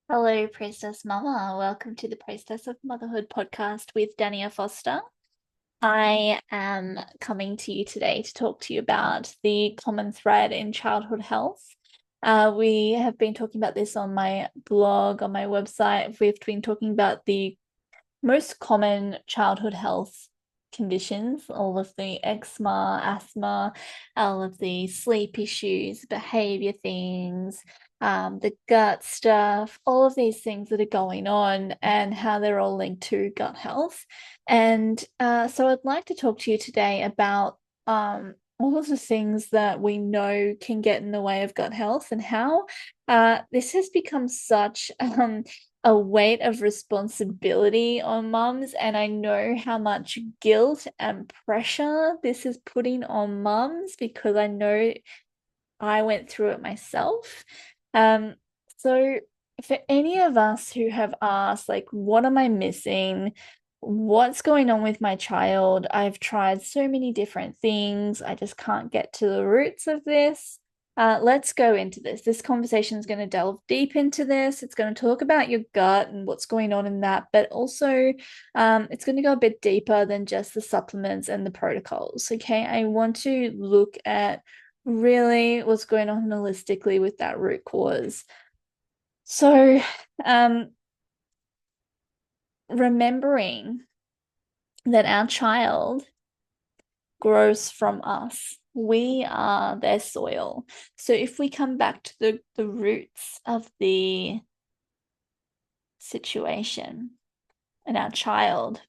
Hello, Priestess Mama. Welcome to the Priestess of Motherhood podcast with Dania Foster. I am coming to you today to talk to you about the common thread in childhood health. We have been talking about this on my blog, on my website. We've been talking about the most common childhood health conditions, all of the eczema, asthma, all of the sleep issues, behavior things, the gut stuff, all of these things that are going on and how they're all linked to gut health. And so I'd like to talk to you today about all of the things that we know can get in the way of gut health and how this has become such a weight of responsibility on mums, and I know how much guilt and pressure this is putting on mums because I know I went through it myself. Um, so for any of us who have asked, like, what am I missing? What's going on with my child? I've tried so many different things. I just can't get to the roots of this. Let's go into this. This conversation is going to delve deep into this. It's going to talk about your gut and what's going on in that, but also it's going to go a bit deeper than just the supplements and the protocols. Okay, I want to look at really what's going on holistically with that root cause. So, remembering that our child grows from us. We are their soil. So if we come back to the roots of the situation and our child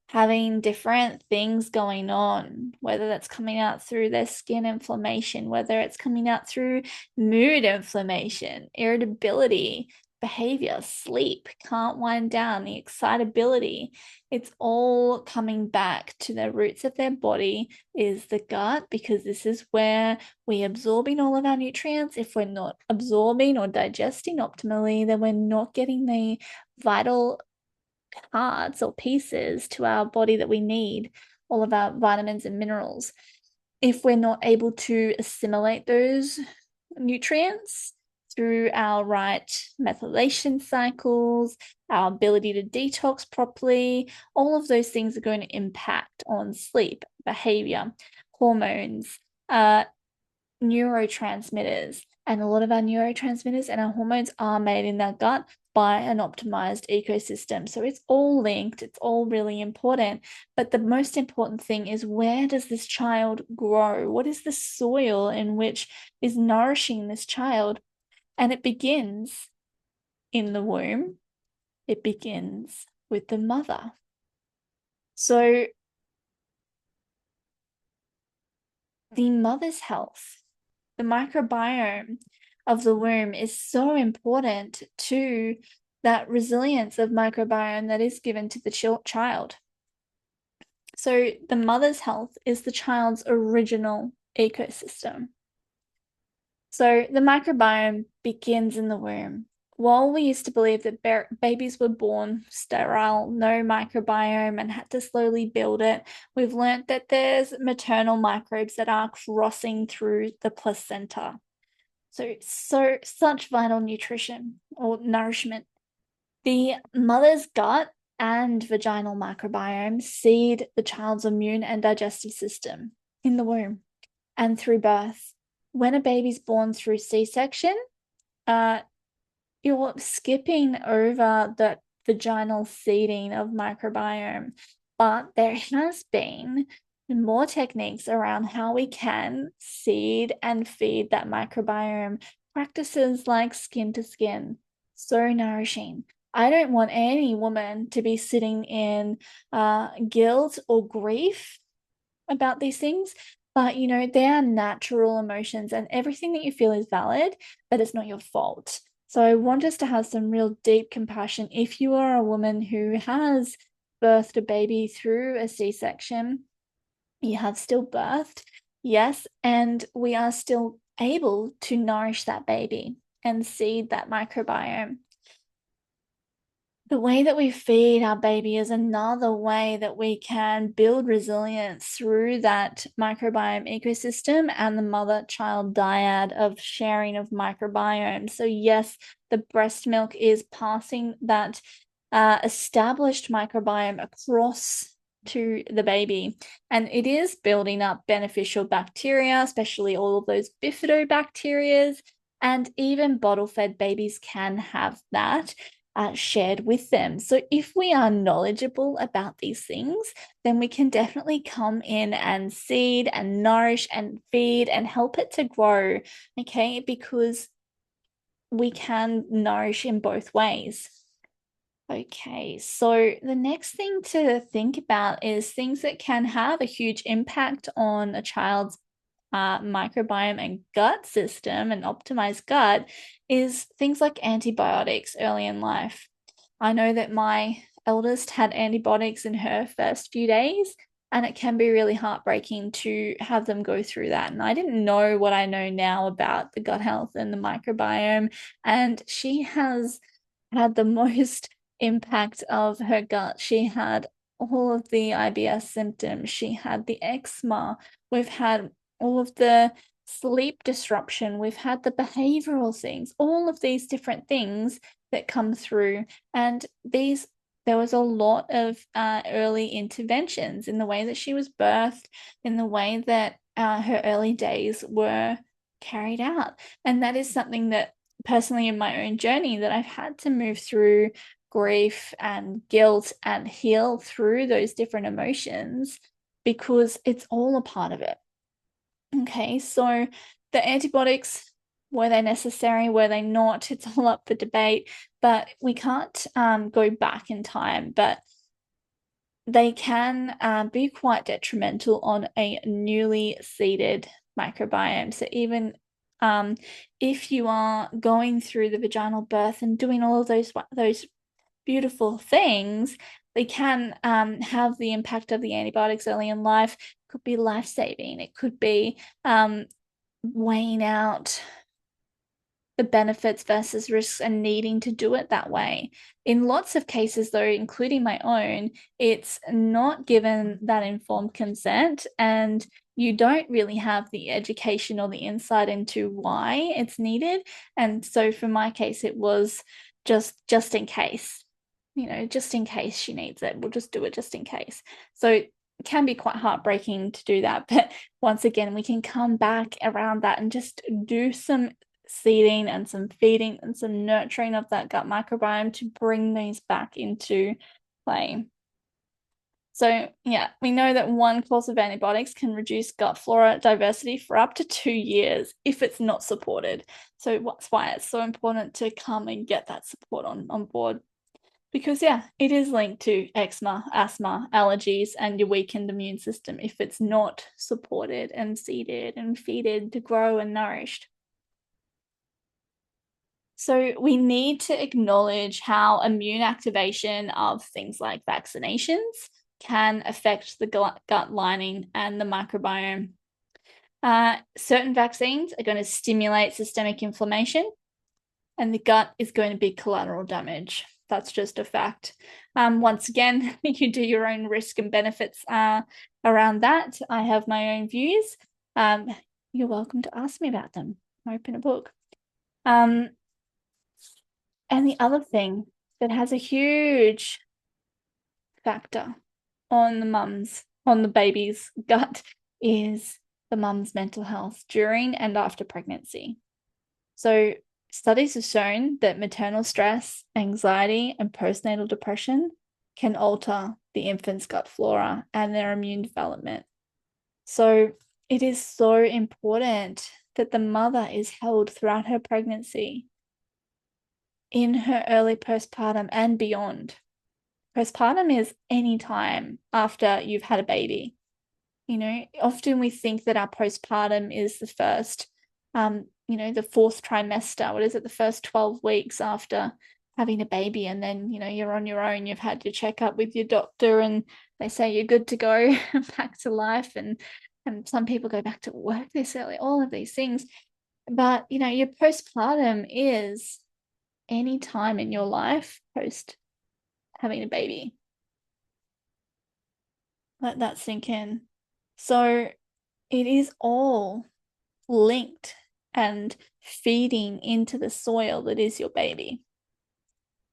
having different things going on, whether that's coming out through their skin inflammation, whether it's coming out through mood inflammation, irritability, behavior, sleep, can't wind down, the excitability. It's all coming back to the roots of their body is the gut, because this is where we're absorbing all of our nutrients. If we're not absorbing or digesting optimally, then we're not getting the vital parts or pieces to our body that we need, all of our vitamins and minerals. If we're not able to assimilate those nutrients through our right methylation cycles, our ability to detox properly, all of those things are going to impact on sleep, behavior, hormones, neurotransmitters. And a lot of our neurotransmitters and our hormones are made in that gut by an optimized ecosystem. So it's all linked, it's all really important. But the most important thing is, where does this child grow? What is the soil in which is nourishing this child? And it begins in the womb, it begins with the mother. So the mother's health, the microbiome of the womb is so important to that resilience of microbiome that is given to the child. So the mother's health is the child's original ecosystem. So the microbiome begins in the womb. While we used to believe that babies were born sterile, no microbiome, and had to slowly build it, we've learnt that there's maternal microbes that are crossing through the placenta. So such vital nutrition or nourishment. The mother's gut and vaginal microbiome seed the child's immune and digestive system in the womb and through birth. When a baby's born through C-section, uh, you're skipping over the vaginal seeding of microbiome, but there has been more techniques around how we can seed and feed that microbiome. Practices like skin to skin, so nourishing. I don't want any woman to be sitting in guilt or grief about these things, but they are natural emotions and everything that you feel is valid, but it's not your fault. So I want us to have some real deep compassion. If you are a woman who has birthed a baby through a C-section, you have still birthed, yes, and we are still able to nourish that baby and seed that microbiome. The way that we feed our baby is another way that we can build resilience through that microbiome ecosystem and the mother-child dyad of sharing of microbiome. So yes, the breast milk is passing that established microbiome across to the baby, and it is building up beneficial bacteria, especially all of those bifidobacterias, and even bottle-fed babies can have that shared with them. So if we are knowledgeable about these things, then we can definitely come in and seed and nourish and feed and help it to grow, okay? Because we can nourish in both ways. Okay, so the next thing to think about is things that can have a huge impact on a child's microbiome and gut system and optimized gut is things like antibiotics early in life. I know that my eldest had antibiotics in her first few days, and it can be really heartbreaking to have them go through that. And I didn't know what I know now about the gut health and the microbiome, and she has had the most impact of her gut. She had all of the IBS symptoms, she had the eczema, we've had all of the sleep disruption, we've had the behavioral things, all of these different things that come through. And there was a lot of early interventions in the way that she was birthed, in the way that her early days were carried out. And that is something that personally in my own journey that I've had to move through grief and guilt and heal through those different emotions because it's all a part of it. Okay, so the antibiotics, were they necessary? Were they not? It's all up for debate, but we can't go back in time. But they can be quite detrimental on a newly seeded microbiome. So even if you are going through the vaginal birth and doing all of those beautiful things, they can have the impact of the antibiotics early in life. It could be life-saving. It could be weighing out the benefits versus risks and needing to do it that way. In lots of cases, though, including my own, it's not given that informed consent, and you don't really have the education or the insight into why it's needed. And so for my case, it was just in case, just in case she needs it, we'll just do it just in case. So it can be quite heartbreaking to do that. But once again, we can come back around that and just do some seeding and some feeding and some nurturing of that gut microbiome to bring these back into play. So yeah, we know that one course of antibiotics can reduce gut flora diversity for up to 2 years if it's not supported. So that's why it's so important to come and get that support on board. Because yeah, it is linked to eczema, asthma, allergies, and your weakened immune system if it's not supported and seeded and feeded to grow and nourished. So we need to acknowledge how immune activation of things like vaccinations can affect the gut lining and the microbiome. Certain vaccines are going to stimulate systemic inflammation, and the gut is going to be collateral damage. That's just a fact. Once again, you do your own risk and benefits around that. I have my own views. You're welcome to ask me about them. Open a book. And the other thing that has a huge factor on the baby's gut is the mum's mental health during and after pregnancy. So studies have shown that maternal stress, anxiety, and postnatal depression can alter the infant's gut flora and their immune development. So it is so important that the mother is held throughout her pregnancy, in her early postpartum and beyond. Postpartum is any time after you've had a baby. Often we think that our postpartum is the first, the fourth trimester. What is it? The first 12 weeks after having a baby. And then, you're on your own. You've had your checkup with your doctor and they say you're good to go back to life. And some people go back to work this early, all of these things. But, your postpartum is any time in your life post having a baby. Let that sink in. So it is all linked and feeding into the soil that is your baby.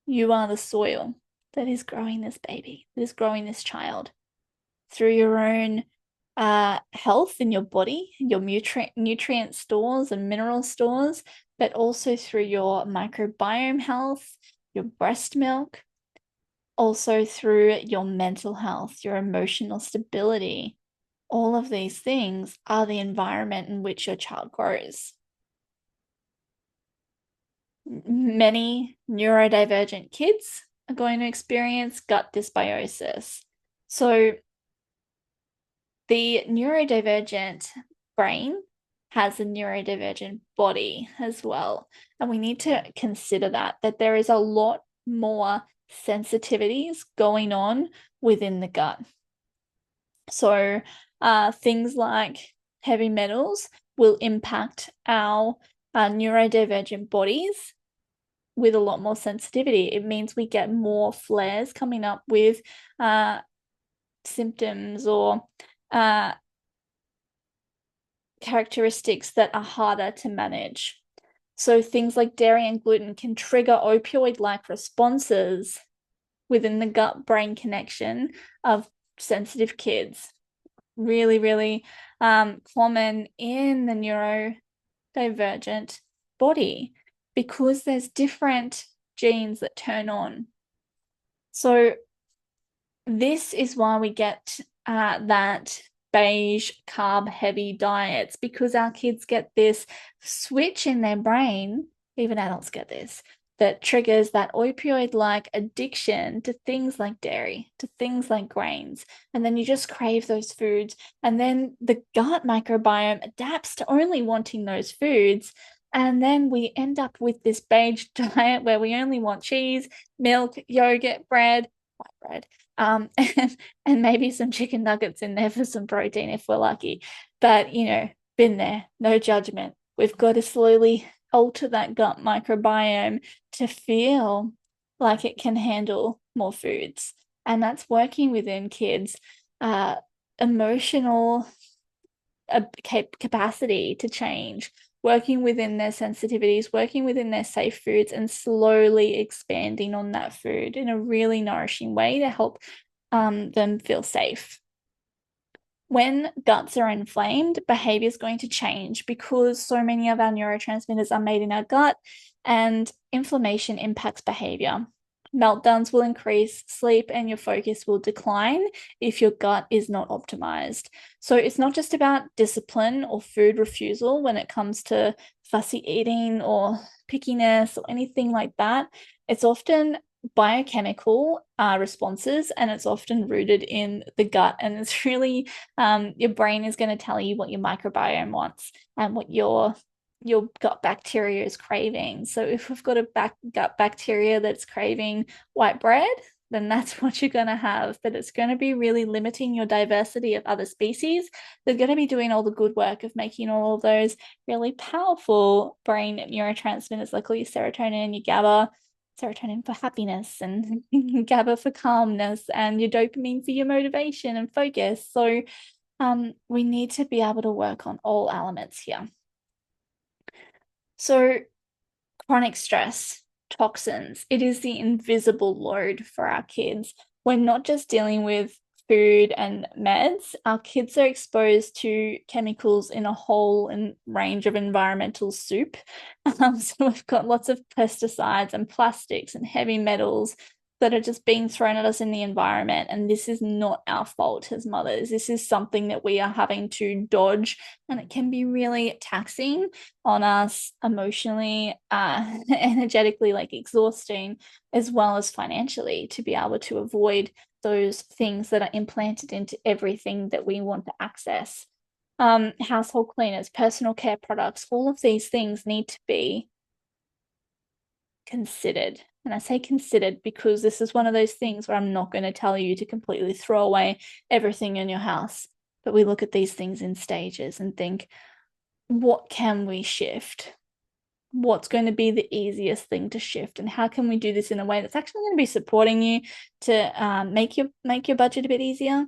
You are the soil that is growing this baby, that is growing this child through your own health in your body, your nutrient stores and mineral stores, but also through your microbiome health, your breast milk, also through your mental health, your emotional stability. All of these things are the environment in which your child grows. Many neurodivergent kids are going to experience gut dysbiosis. So the neurodivergent brain has a neurodivergent body as well. And we need to consider that there is a lot more sensitivities going on within the gut. So things like heavy metals will impact our neurodivergent bodies with a lot more sensitivity. It means we get more flares coming up with symptoms or characteristics that are harder to manage. So things like dairy and gluten can trigger opioid-like responses within the gut-brain connection of sensitive kids. Really, really common in the neurodivergent body because there's different genes that turn on. So this is why we get that beige carb heavy diets, because our kids get this switch in their brain, even adults get this, that triggers that opioid-like addiction to things like dairy, to things like grains. And then you just crave those foods. And then the gut microbiome adapts to only wanting those foods. And then we end up with this beige diet where we only want cheese, milk, yogurt, bread, white bread, and maybe some chicken nuggets in there for some protein if we're lucky. But, been there, no judgment. We've got to slowly alter that gut microbiome to feel like it can handle more foods. And that's working within kids' emotional capacity to change, working within their sensitivities, working within their safe foods, and slowly expanding on that food in a really nourishing way to help them feel safe. When guts are inflamed, behavior is going to change because so many of our neurotransmitters are made in our gut, and inflammation impacts behavior. Meltdowns will increase, sleep and your focus will decline if your gut is not optimized. So it's not just about discipline or food refusal when it comes to fussy eating or pickiness or anything like that. It's often biochemical responses, and it's often rooted in the gut. And it's really your brain is going to tell you what your microbiome wants and what your gut bacteria is craving. So if we've got a gut bacteria that's craving white bread, then that's what you're going to have. But it's going to be really limiting your diversity of other species. They're going to be doing all the good work of making all of those really powerful brain neurotransmitters like all your serotonin and your GABA, serotonin for happiness and GABA for calmness, and your dopamine for your motivation and focus. So we need to be able to work on all elements here. So chronic stress, toxins, it is the invisible load for our kids. We're not just dealing with food and meds. Our kids are exposed to chemicals in a whole range of environmental soup. So we've got lots of pesticides and plastics and heavy metals that are just being thrown at us in the environment. And this is not our fault as mothers. This is something that we are having to dodge, and it can be really taxing on us emotionally, energetically, like exhausting, as well as financially, to be able to avoid those things that are implanted into everything that we want to access. Household cleaners, personal care products, all of these things need to be considered. And I say considered because this is one of those things where I'm not going to tell you to completely throw away everything in your house. But we look at these things in stages and think, what can we shift? what's going to be the easiest thing to shift, and how can we do this in a way that's actually going to be supporting you to make your budget a bit easier.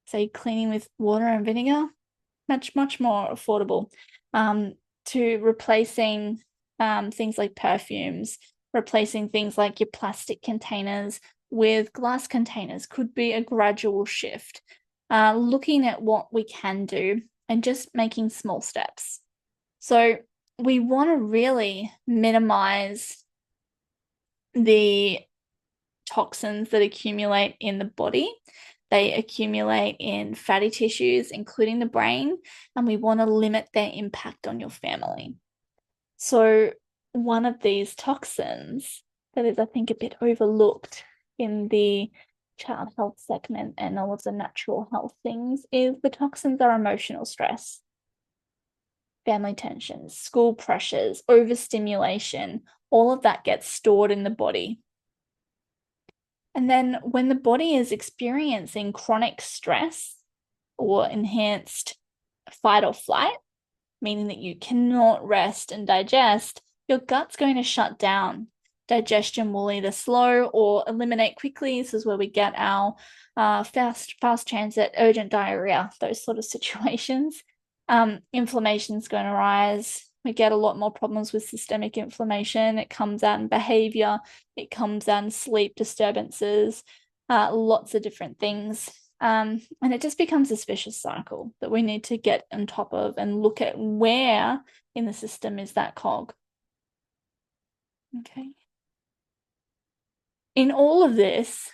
Say cleaning with water and vinegar, much more affordable. To replacing things like perfumes, replacing things like your plastic containers with glass containers could be a gradual shift. Looking at what we can do and just making small steps. So we want to really minimize the toxins that accumulate in the body. They accumulate in fatty tissues, including the brain, and we want to limit their impact on your family. So one of these toxins that is, I think, a bit overlooked in the child health segment and all of the natural health things is the toxins are emotional stress, family tensions, school pressures, overstimulation. All of that gets stored in the body. And then when the body is experiencing chronic stress or enhanced fight or flight, meaning that you cannot rest and digest, your gut's going to shut down. Digestion will either slow or eliminate quickly. This is where we get our fast transit, urgent diarrhea, those sort of situations. Inflammation's going to rise. We get a lot more problems with systemic inflammation. It comes out in behavior. It comes out in sleep disturbances, lots of different things. And it just becomes a vicious cycle that we need to get on top of and look at where in the system is that cog. Okay. In all of this,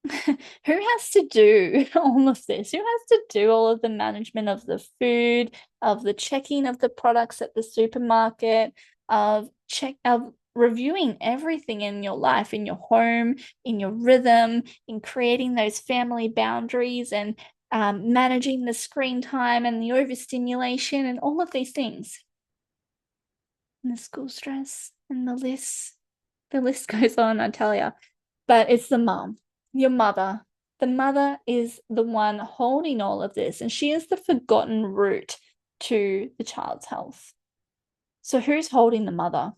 who has to do all of this? Who has to do all of the management of the food, of the checking of the products at the supermarket, of reviewing everything in your life, in your home, in your rhythm, in creating those family boundaries and managing the screen time and the overstimulation and all of these things. And the school stress and the list goes on, I tell you. But it's the mom, your mother. The mother is the one holding all of this, and she is the forgotten root to the child's health. So who's holding the mother?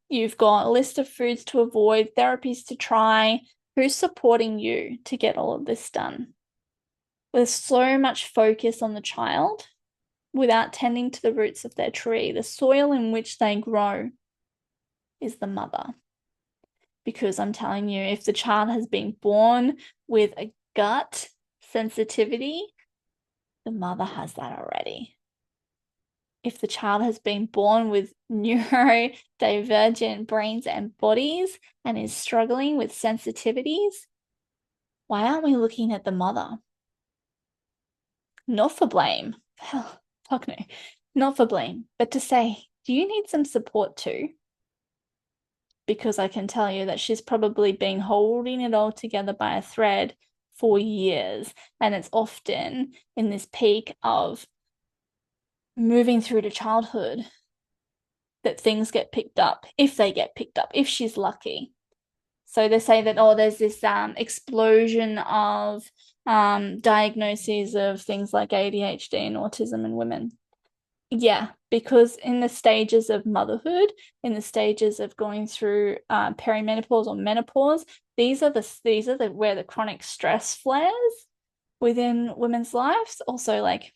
You've got a list of foods to avoid, therapies to try. Who's supporting you to get all of this done? There's so much focus on the child without tending to the roots of their tree. The soil in which they grow is the mother. Because I'm telling you, if the child has been born with a gut sensitivity, the mother has that already. If the child has been born with neurodivergent brains and bodies and is struggling with sensitivities, why aren't we looking at the mother? Not for blame. Fuck no. Not for blame, but to say, do you need some support too? Because I can tell you that she's probably been holding it all together by a thread for years. And it's often in this peak of moving through to childhood that things get picked up, if they get picked up, if she's lucky. So they say that, oh, there's this explosion of diagnoses of things like ADHD and autism in women. Yeah, because in the stages of motherhood, in the stages of going through perimenopause or menopause, these are the where the chronic stress flares within women's lives. Also, like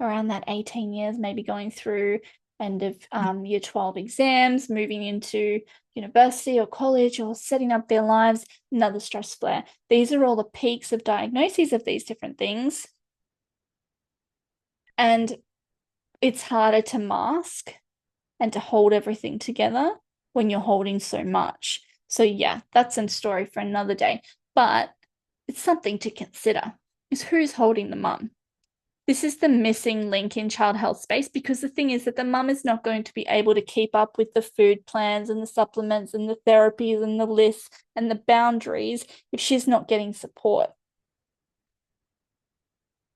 around that 18 years, maybe going through end of year 12 exams, moving into university or college or setting up their lives, another stress flare. These are all the peaks of diagnoses of these different things. And it's harder to mask and to hold everything together when you're holding so much. So yeah, that's a story for another day. But it's something to consider is who's holding the mum. This is the missing link in child health space, because the thing is that the mum is not going to be able to keep up with the food plans and the supplements and the therapies and the lists and the boundaries if she's not getting support.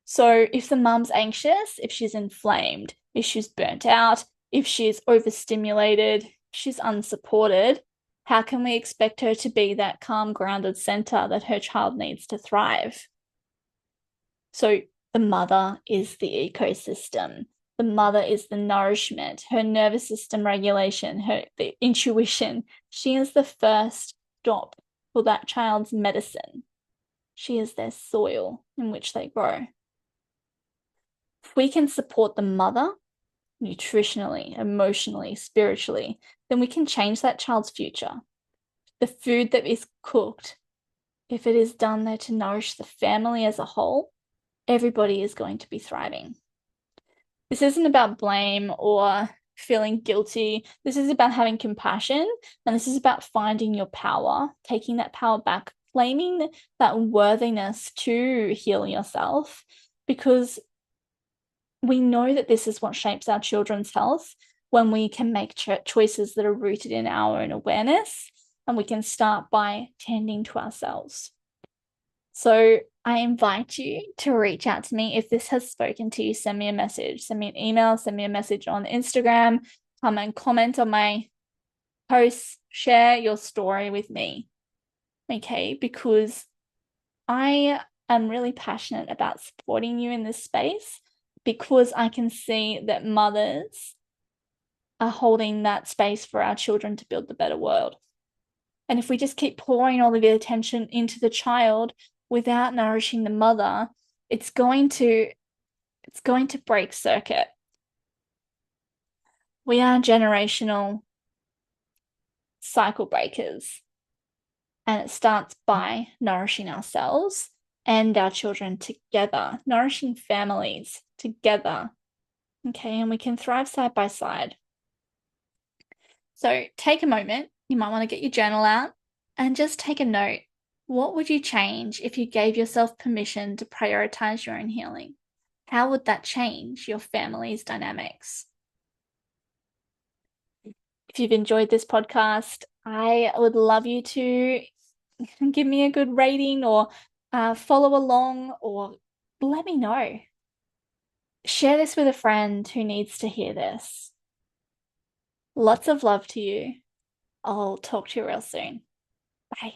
So if the mum's anxious, if she's inflamed, if she's burnt out, if she's overstimulated, if she's unsupported, how can we expect her to be that calm, grounded center that her child needs to thrive? So the mother is the ecosystem. The mother is the nourishment, her nervous system regulation, the intuition. She is the first stop for that child's medicine. She is their soil in which they grow. If we can support the mother nutritionally, emotionally, spiritually, then we can change that child's future. The food that is cooked, if it is done there to nourish the family as a whole, everybody is going to be thriving. This isn't about blame or feeling guilty. This is about having compassion, and this is about finding your power, taking that power back, claiming that worthiness to heal yourself, because we know that this is what shapes our children's health when we can make choices that are rooted in our own awareness, and we can start by tending to ourselves. So I invite you to reach out to me if this has spoken to you. Send me a message, send me an email, send me a message on Instagram, come and comment on my posts, share your story with me. Okay, because I am really passionate about supporting you in this space, because I can see that mothers are holding that space for our children to build the better world. And if we just keep pouring all of the attention into the child without nourishing the mother, it's going to break circuit. We are generational cycle breakers, and it starts by nourishing ourselves and our children together, nourishing families together. Okay, and we can thrive side by side. So take a moment. You might want to get your journal out and just take a note. What would you change if you gave yourself permission to prioritize your own healing? How would that change your family's dynamics? If you've enjoyed this podcast, I would love you to give me a good rating, or follow along, or let me know. Share this with a friend who needs to hear this. Lots of love to you. I'll talk to you real soon. Bye.